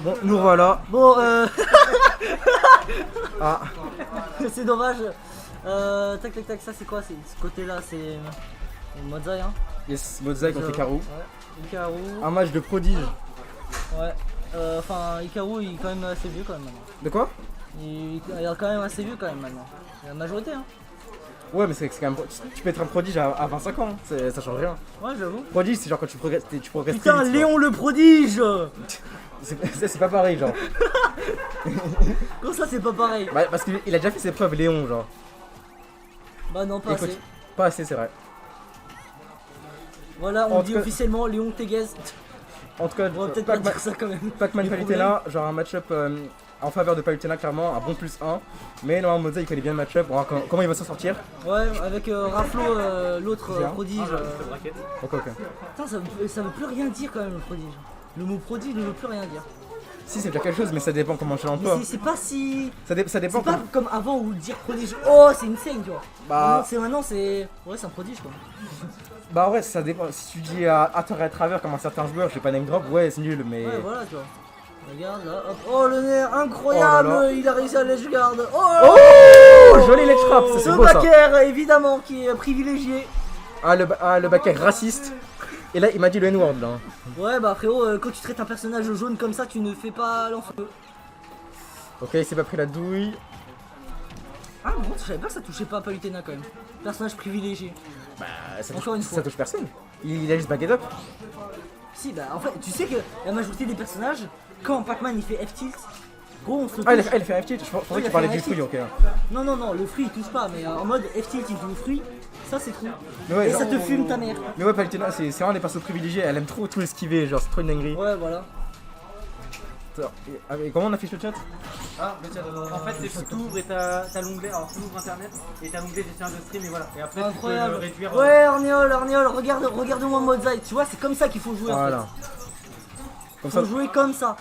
Bon, nous voilà. Bon, Ah, c'est dommage. Tac tac tac, ça c'est quoi? C'est ce côté-là, c'est Mozai, hein. yes, Mozai contre Hikaru. Ouais. Hikaru. Un match de prodige. Ouais. Enfin, Hikaru il est quand même assez vieux quand même maintenant. De quoi? Il est quand même assez vieux quand même maintenant. C'est la majorité, hein. Ouais, mais c'est quand même. Tu peux être un prodige à 25 ans, ça change rien. Ouais, j'avoue. Prodige, c'est genre quand tu progresses très Putain, vite, Léon le prodige. c'est pas pareil, genre. Comment ça, c'est pas pareil? Bah, parce qu'il a déjà fait ses preuves, Léon, genre. Bah non, pas Écoute, assez. pas assez, c'est vrai. Voilà, En on tout dit cas- officiellement Léon Teguez. En tout cas, On va peut-être pas dire ça quand même. Pac-Man Les Palutena, genre un match-up en faveur de Palutena, clairement, un bon +1. Mais normalement, Mozai il connaît bien le match-up, on va voir comment il va s'en sortir. Ouais, avec Raflo, l'autre Bien. prodige. Ok, ok. Putain, ça veut plus rien dire quand même le prodige. Le mot prodige ne veut plus rien dire. Si, c'est déjà quelque chose, mais ça dépend comment tu l'emploies. Mais c'est pas si. Ça dépend C'est pas comment. comme avant où dire prodige, oh c'est une scène, tu vois. Bah- Maintenant c'est. Ouais, c'est un prodige quoi. Bah, ouais, ça dépend. Si tu dis à tort et à travers, comme un certain joueur, je vais pas name drop, ouais, c'est nul, mais. Ouais, voilà, tu vois. Regarde là, hop. Oh le nerf incroyable, Oh là là. il a réussi à l'edge guard. Oh, Oh, joli ledge trap, ça, c'est ce beau ça. backer évidemment qui est privilégié. Le backer raciste. Et là, il m'a dit le N-word là. Ouais, bah frérot, quand tu traites un personnage jaune comme ça, tu ne fais pas l'enfeu. Ok, il s'est pas pris la douille. Ah bon, je savais pas que ça touchait pas à Palutena quand même. Personnage privilégié. Bah, ça Encore une fois. ça touche personne. Il a juste back it up. Si, bah en fait, tu sais que la majorité des personnages, quand Pac-Man il fait F-tilt, gros on se touche. Ah, il a fait un FT, je pensais il que a tu parlais fait du un fruit, ok. Non, non, non, le fruit il touche pas, mais en mode F-tilt il joue le fruit, ça c'est trop. Mais ouais, Et ça genre- te fume ta mère. Mais ouais, Palutena, c'est vraiment des persos privilégiés, elle aime trop tout esquiver, genre c'est trop une dinguerie. Ouais, voilà. Attends, et comment on affiche le chat? Ah, le chat. En fait, c'est que tu ouvres et t'as l'onglet. Alors, tu ouvres internet et t'as l'onglet gestion de stream et voilà. Et après, tu peux Incroyable. le réduire. Ouais, Arnéol, regarde-moi Mozai. Tu vois, c'est comme ça qu'il faut jouer en Voilà. fait. Comme ça, Faut jouer comme ça.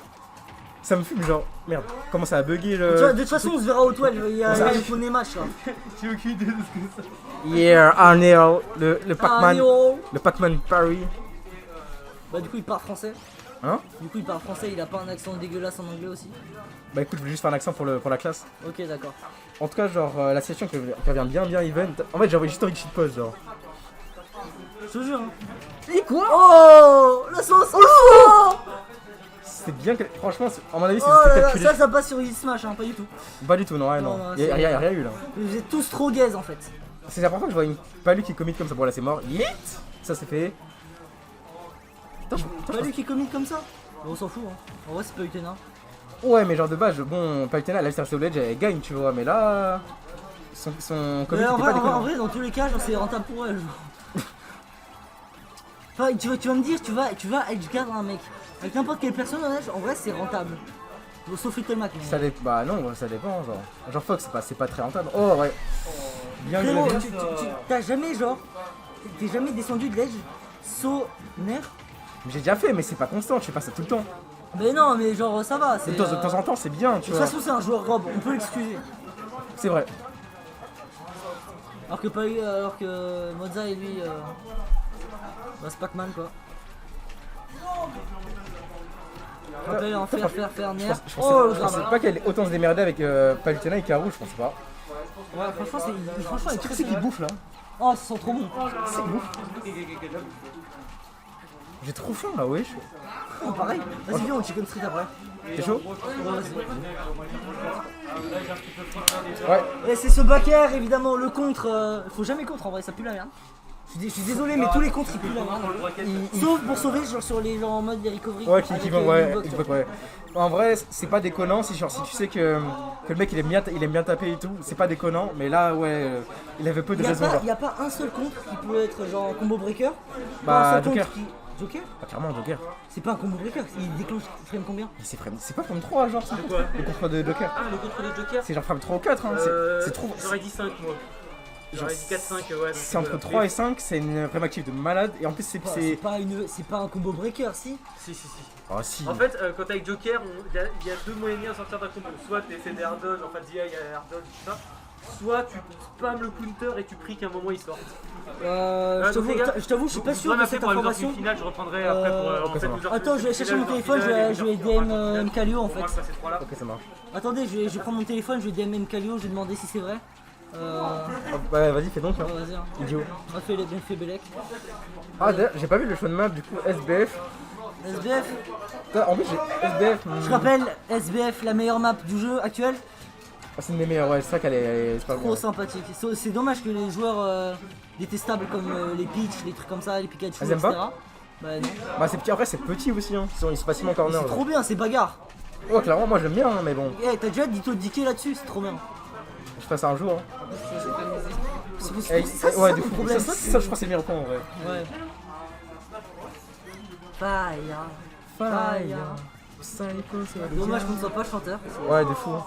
ça me fume, genre, merde, comment ça a bugué Tu vois, le. de toute façon, on se verra au toile. Il y a Ça- le premier match là. J'ai aucune idée de ce que c'est. Yeah, Arnel, le Pac-Man, Arnéol. le Pac-Man Parry. Bah, du coup, il parle français. Hein? Du coup, il parle français, il a pas un accent dégueulasse en anglais aussi. Bah écoute, je voulais juste faire un accent pour la classe. Ok, d'accord. En tout cas, genre, la session qui revient bien event. En fait, j'avais juste envie de shitpost, genre. Je te jure. Hein. Et quoi? Oh, la sauce. Oh, C'est bien que. Franchement, à mon avis, oh là c'était là, calculé. ça passe sur Easy Smash, hein, pas du tout. Pas du tout, non, ouais, Non, non. non, Y'a c'est- rien eu là. Vous êtes tous trop gaze en fait. C'est la première fois que je vois une palu qui commit comme ça. Bon, là, c'est mort. Yeet! Ça, c'est fait. Pas lui qui commit comme ça. On s'en fout, hein. En vrai, c'est pas Utena. Ouais, mais genre de base, bon, Palutena, la Star Ledge, elle gagne, tu vois, mais là. Son commit Mais en était vrai, pas déconnant. en vrai, dans tous les cas, genre, c'est rentable pour elle. Genre. Enfin, tu vas me dire, tu vas edgeguard un mec. Avec n'importe quel personnage, en vrai, c'est rentable. Bon, sauf Little Mac. mais- Ça dépend. Bah non, ça dépend, genre. Genre Fox, c'est pas très rentable. Oh, ouais. Bien Frérot, joué. t'as jamais, genre, t'es jamais descendu de l'edge saut nerf. J'ai déjà fait, mais c'est pas constant, tu fais pas ça tout le temps. Mais non, mais genre, ça va. De c'est, temps en temps, c'est bien, De tu toute vois. façon, c'est un joueur robe, on peut l'excuser. C'est vrai. Alors que Mozza et lui, bah, c'est Pac-Man quoi. Rappel en faire nerf. Je Oh le pensais drame. pas qu'elle allait autant se démerder avec Palutena et Karu, je pensais pas. Ouais, franchement, il est très C'est qui bouffe là? Oh, ça sent trop bon. C'est bouffe. J'ai trop faim là, wesh. Oh, pareil. Vas-y, viens, on chicken street après. T'es chaud? Ouais, vas-y. Ouais. Et c'est ce backer, évidemment, le contre. Faut jamais contre en vrai, ça pue la merde. Je suis désolé, mais tous les contres ils puent la merde. Sauf pour sauver, genre sur les gens en mode les recovery. Ouais, qui avec, vont, ouais, Xbox, Xbox, ouais. En vrai, c'est pas déconnant si, genre, si tu sais que le mec il aime bien taper et tout, c'est pas déconnant, mais là, ouais, il avait peu de raison. Genre. Il n'y a pas un seul contre qui peut être genre combo breaker. Bah, Pas un seul Joker. contre qui. Joker? Ah, clairement, Joker. C'est pas un combo breaker, il déclenche frame combien? Mais c'est pas frame 3, genre, ça. quoi? Le contre de Joker. Ah, le contre de Joker. C'est genre frame 3 ou 4, hein. C'est trop. J'aurais dit 5 moi. J'aurais dit 4-5, ouais. C'est entre 3 et 5, c'est une frame active de malade, et en plus, C'est c'est. pas un combo breaker, si? Si, si, si. Ah, si. En fait, quand t'es avec Joker, il y a deux moyens de sortir d'un combo. Soit t'essaies d'air dodge, enfin d'IA, il y a air dodge, tout ça. soit tu spams le counter et tu pries qu'à un moment il sorte. Je t'avoue, je suis pas sûr On de a fait cette pour la information. finale, je reprendrai après pour en fait, ça marche. genre, Attends, je vais chercher mon téléphone, je vais DM Mkalio en fait. Ok, ça marche. Attendez, je vais prendre mon téléphone, je vais DM Mkalio, je vais demander si c'est vrai. Ouais, vas-y, fais donc. Hein. Ouais, vas-y. Hein. Idiot. On a fait les fait Belek. Ah, d'ailleurs, j'ai pas vu le show de map, du coup, SBF. SBF, Putain, en plus, j'ai SBF. je rappelle, SBF, la meilleure map du jeu actuel. Ah, c'est une des meilleures, ouais, c'est ça qu'elle est super Trop bien. sympathique. C'est dommage que les joueurs détestables comme les Peach, les trucs comme ça, les Pikachu, Ah, ils aiment etc. pas Bah non. Bah, c'est petit, après, c'est petit aussi, hein. Ils sont facilement Mais corner. c'est genre. trop bien, c'est bagarre. Ouais, clairement, moi j'aime bien, hein, mais bon, Eh, t'as déjà Ditto Diké là-dessus, c'est trop bien. je ferai ça un jour. Hein. Ça, c'est Ouais, ça du ton coup, problème. ça, je crois que c'est le meilleur point en vrai. Ouais. Fire. Dommage qu'on ne soit pas chanteur. Ouais, de fou. Hein.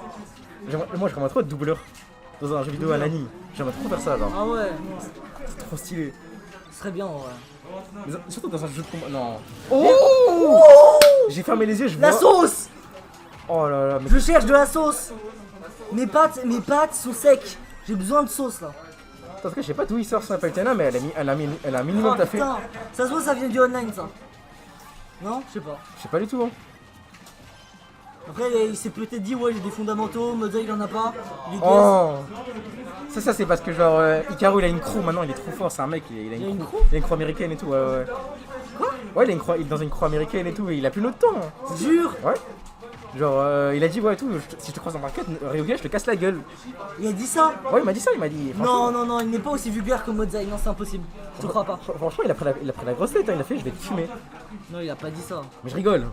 Moi, j'aimerais trop être doubleur dans un jeu vidéo à l'anime. J'aimerais trop faire ça, genre. Ah ouais, C'est trop stylé. ce serait bien en vrai. Mais surtout dans un jeu de combat. Non. Oh, j'ai fermé les yeux, je vois. La sauce. Oh là là, mais Je cherche de la sauce. Mes pâtes sont secs. J'ai besoin de sauce là. en tout cas, je sais pas d'où il sort son Palutena, mais elle a un minimum Oh taffé. putain, ça se voit, ça vient du online ça. Non, je sais pas. Je sais pas du tout. Hein. Après, il s'est peut-être dit, ouais, j'ai des fondamentaux, Moza il en a pas. Il est gaze. Oh. Ça c'est parce que genre Hikaru il a une crew maintenant, il est trop fort, c'est un mec, il a Il a une crew. Il a une crew américaine et tout, ouais ouais. Quoi? Ouais, il est dans une crew américaine et tout, et il a plus notre temps. Hein. Jure. Ouais. Genre il a dit ouais et tout, si je te croise en market, Ryuga je te casse la gueule. Il a dit ça. Ouais il m'a dit ça, il m'a dit. Non, non, non, il n'est pas aussi vulgaire que Mozai, non, c'est impossible. Je te crois pas. Franchement il a pris la grosse tête, hein, il a fait je vais te fumer. Non, il a pas dit ça. Mais je rigole.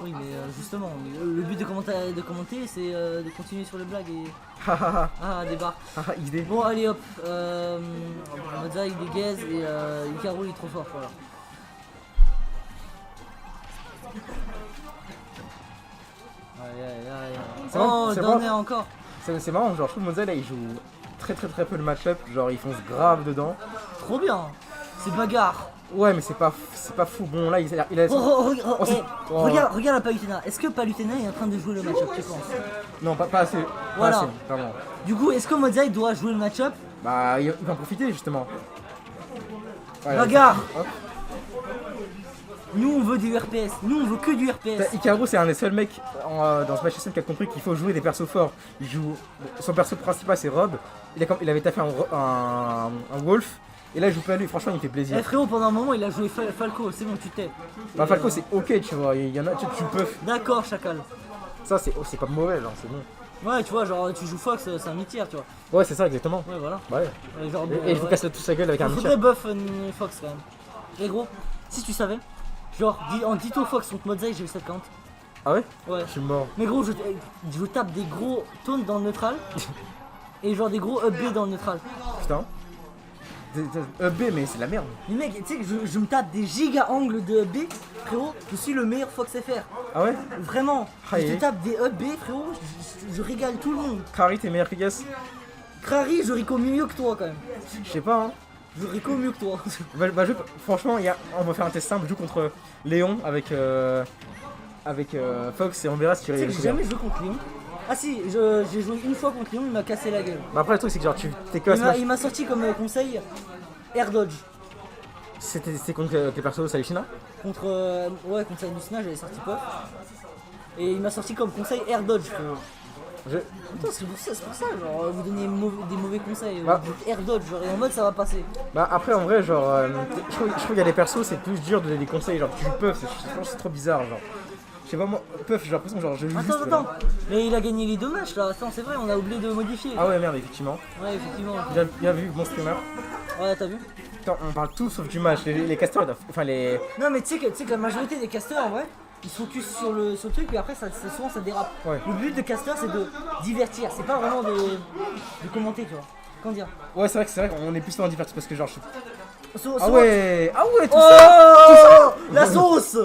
Oui, mais justement, le but de commenter c'est de continuer sur les blagues et. Hahaha, Ah, des barres. haha, idée. Bon, allez hop. Mozai il est gaze et Hikaru il est trop fort, voilà. Aïe aïe aïe. C'est Oh, bon, le c'est dernier bon. encore. C'est marrant, genre je trouve Mozart là il joue très peu le match-up, genre il fonce grave dedans. Trop bien. C'est bagarre. Ouais mais c'est pas fou, bon là il a Oh, s'est- oh. regarde la Palutena. Est-ce que Palutena est en train de jouer le match-up, tu penses? Non pas assez, Voilà. pas assez, vraiment. Du coup, est-ce que Mozai doit jouer le match-up? Bah il va en profiter justement. Ouais, Bagarre. hop. Nous on veut du RPS, nous on veut que du RPS. Hikaru c'est un des seuls mecs dans ce match SM qui a compris qu'il faut jouer des persos forts. Il joue, son perso principal c'est Rob, il avait taffé un Wolf, et là il joue pas lui, franchement il me fait Eh plaisir. frérot, pendant un moment il a joué Falco, c'est bon, tu t'es. Bah Falco c'est ok tu vois, il y en a, tu peux. D'accord, Chacal. Ça c'est pas mauvais genre, c'est bon. Ouais, tu vois, genre tu joues Fox, c'est un mid-tier, tu vois. Ouais c'est ça exactement. Ouais, voilà. Bah ouais. Genre, Et il vous casse tout sa gueule avec un il Michel. faudrait buff Fox quand même. Et gros, si tu savais, genre en Ditto Fox contre Mozai, j'ai eu 7 count. Ah ouais? Ouais. Je suis mort. Mais gros, je tape des gros taunts dans le neutral. Et genre des gros up B dans le neutral. Putain. B mais c'est de la merde. Mais mec, tu sais que je me tape des giga angles de up B, frérot, je suis le meilleur Fox FR. Ah ouais? Vraiment, Ah, je te et- tape des up B, frérot, je régale tout le monde. Kari t'es meilleur que Gas? Crary, je rico mieux que toi quand même. Je sais pas hein. Je rico mieux que toi. Franchement on va faire un test simple, je joue contre Léon avec Fox et on verra si tu Tu sais que réussis j'ai bien. jamais joué contre Lyon. Ah si, j'ai joué une fois contre Lyon, il m'a cassé la gueule. Bah après le truc c'est que genre tu t'es que à Smash. Il m'a sorti comme conseil Air Dodge. C'était contre quel perso, Salishina? Contre contre Salusina, j'avais sorti Puff. Et il m'a sorti comme conseil Air Dodge. Frérot. Putain, c'est pour ça, genre vous donnez des mauvais conseils. Bah. Vous dites Air Dodge, genre et en mode ça va passer. Bah après en vrai genre je trouve qu'il y a des persos c'est plus dur de donner des conseils, genre tu joues Puff, je pense que c'est trop bizarre genre. Je sais pas moi, Puff j'ai l'impression genre je joue juste, Attends. Mais il a gagné les 2 matchs là, attends c'est vrai, on a oublié de modifier. Ah ouais merde effectivement. Ouais effectivement. Bien vu mon streamer. Ouais t'as vu. Putain on parle tout sauf du match, les casters ils doivent- enfin les... Non mais tu sais que la majorité des casters en vrai, ils se focus sur le truc et après souvent ça dérape. Ouais. Le but de caster c'est de divertir, c'est pas vraiment de commenter tu vois. Comment dire. Ouais c'est vrai qu'on est plus dans divertis parce que genre Ah ouais tout Oh ça. la sauce.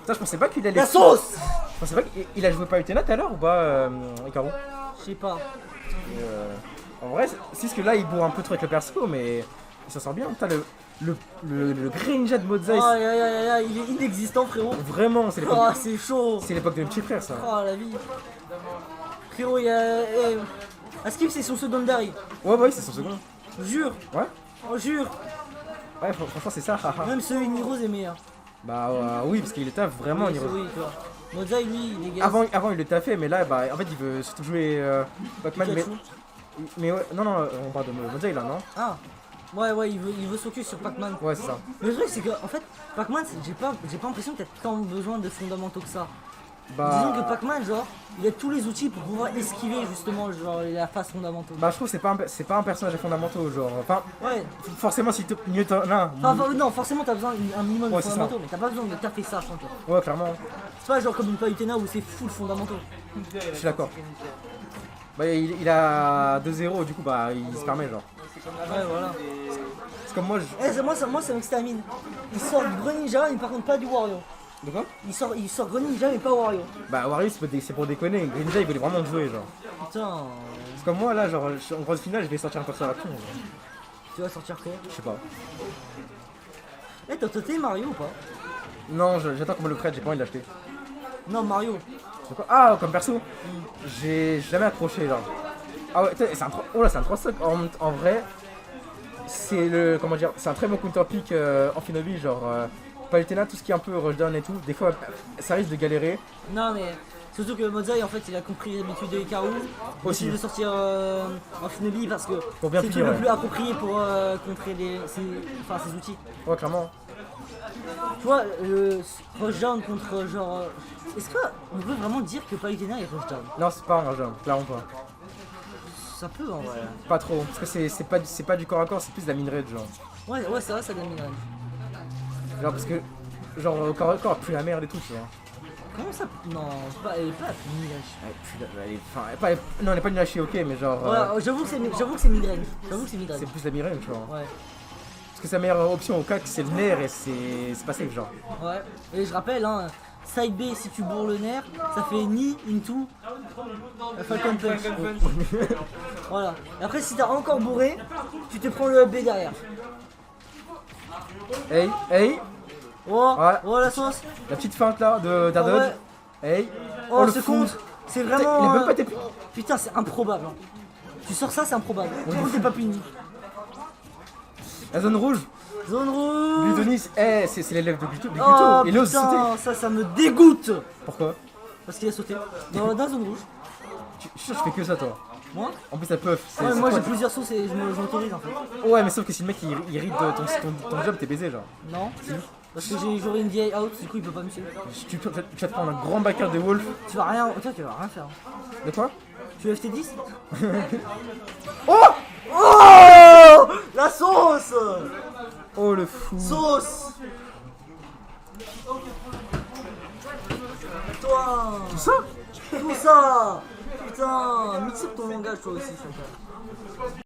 Putain je pensais pas qu'il allait... La sauce. Je pensais pas qu'il a joué Palutena tout à l'heure ou pas Hikaru? Je sais pas. En vrai c'est ce que là il bourre un peu trop avec le perso mais il s'en sort bien. Putain le Greninja de Mozai, Aïe, il est inexistant frérot. vraiment c'est l'époque... Oh c'est chaud. C'est l'époque de mes petits frères ça. Oh la vie. Frérot, il y a. Askip, c'est son secondary. Ouais, ouais, c'est son second. Jure. Ouais. Oh, jure. Ouais, franchement, c'est ça, haha. Même ce Uniros est meilleur. Bah, oui, parce qu'il est taf vraiment, Oui, Niro. oui, tu vois. Mozai, lui, il est gaz. Avant, il le taffait, mais là, bah, en fait, il veut surtout jouer Pac-Man. Pikachu. Mais ouais, non, on parle de Mozai là, non? Ah. Ouais, il veut s'occuper sur Pac-Man. Ouais, c'est ça. Mais le truc, c'est que, en fait, Pac-Man, j'ai pas l'impression que t'as tant besoin de fondamentaux que ça. Disons que Pac-Man, genre, il a tous les outils pour pouvoir esquiver justement genre la phase fondamentale. Bah, je trouve que c'est pas un personnage fondamental, genre. Enfin, Ouais. forcément, si mieux t'en as. Non, forcément, t'as besoin d'un minimum de Ouais, c'est ça. fondamentaux, mais t'as pas besoin de taper ça, je pense. Ouais, clairement, C'est pas genre comme une Palutena où c'est full fondamentaux. je suis d'accord. Bah, il a 2-0, du coup, bah, il se permet, genre. Ouais, voilà. C'est comme moi, je. Moi, ça m'extamine. Il sort Greninja, mais par contre pas du Wario. De quoi? Il sort Greninja, mais pas Wario. Bah, Wario, c'est pour déconner. Greninja, il voulait vraiment jouer, genre. Putain. C'est comme moi, là, genre, en grosse finale, je vais sortir un personnage à con, genre. Tu vas sortir quoi? Je sais pas. Eh, t'as tenté Mario ou pas? Non, j'attends qu'on me le prête, j'ai pas envie de l'acheter. Non, Mario. C'est quoi? Ah, comme perso? J'ai jamais accroché, genre. Ah ouais, c'est un 3. Oh là, c'est un 3-5. En vrai, c'est le. Comment dire? C'est un très bon counter pick en Finobi, genre. Palutena, tout ce qui est un peu rushdown et tout, des fois ça risque de galérer. Non, mais surtout que Mozai, en fait, il a compris l'habitude de Hikaru. Aussi. De sortir en Finobi parce que Pour bien c'est le finir, truc le ouais. plus approprié pour contrer ses outils. Ouais, clairement. Tu vois, le rushdown contre genre. Est-ce qu'on peut vraiment dire que Palutena est rushdown? Non, c'est pas un rushdown, clairement pas. Ça peut en vrai. Pas trop, parce que c'est pas du corps à corps, c'est plus de la minerai, genre. Ouais, c'est vrai, ça donne une range. Genre, parce que. Genre, au corps à corps, plus la merde et tout, tu vois. Comment ça? Non, elle est pas mid-range. Ouais, enfin, non, elle est pas une lâchée, ok, mais genre. Ouais, j'avoue que c'est mid-range. J'avoue que c'est mid-range. C'est plus la minerai, tu vois. Ouais. Parce que sa meilleure option au CAC, c'est le nerf et c'est pas safe, genre. Ouais. Et je rappelle, hein, side B, si tu bourres le nerf, ça fait ni into Falcon Punch. Voilà. Et après, si t'as encore bourré, tu te prends le B derrière. Hey, Oh, Ouais. oh la sauce. la petite feinte là de Oh, d'Ardodge. ouais. Hey, Oh, le ce fou. compte. C'est Putain, vraiment. il a même pas été puni. Putain, c'est improbable. Hein. Tu sors ça, c'est improbable. Comment t'es pas puni? La zone rouge, Zone rouge. Ludonis, c'est l'élève de Gluto. Oh Il ose sauter. putain, ça me dégoûte. Pourquoi? Parce qu'il a sauté. Dans la zone rouge. Je suis sûr que je fais que ça, toi. Moi En plus, ça puff. Ouais, moi j'ai plusieurs sauces et je m'autorise en fait. Ouais, mais sauf que si le mec il ride ton job, t'es baisé, genre. Non, parce que j'ai joué une vieille out, du coup il peut pas me suivre. Tu vas te prendre un grand backer de Wolf. Tu vas rien, toi tu vas rien faire. De quoi? Tu veux FT10? Oh! Oh la sauce. Oh le fou. Sauce. Toi. Tout ça? Tout ça. Putain, mixe ton langage toi aussi, Chantal.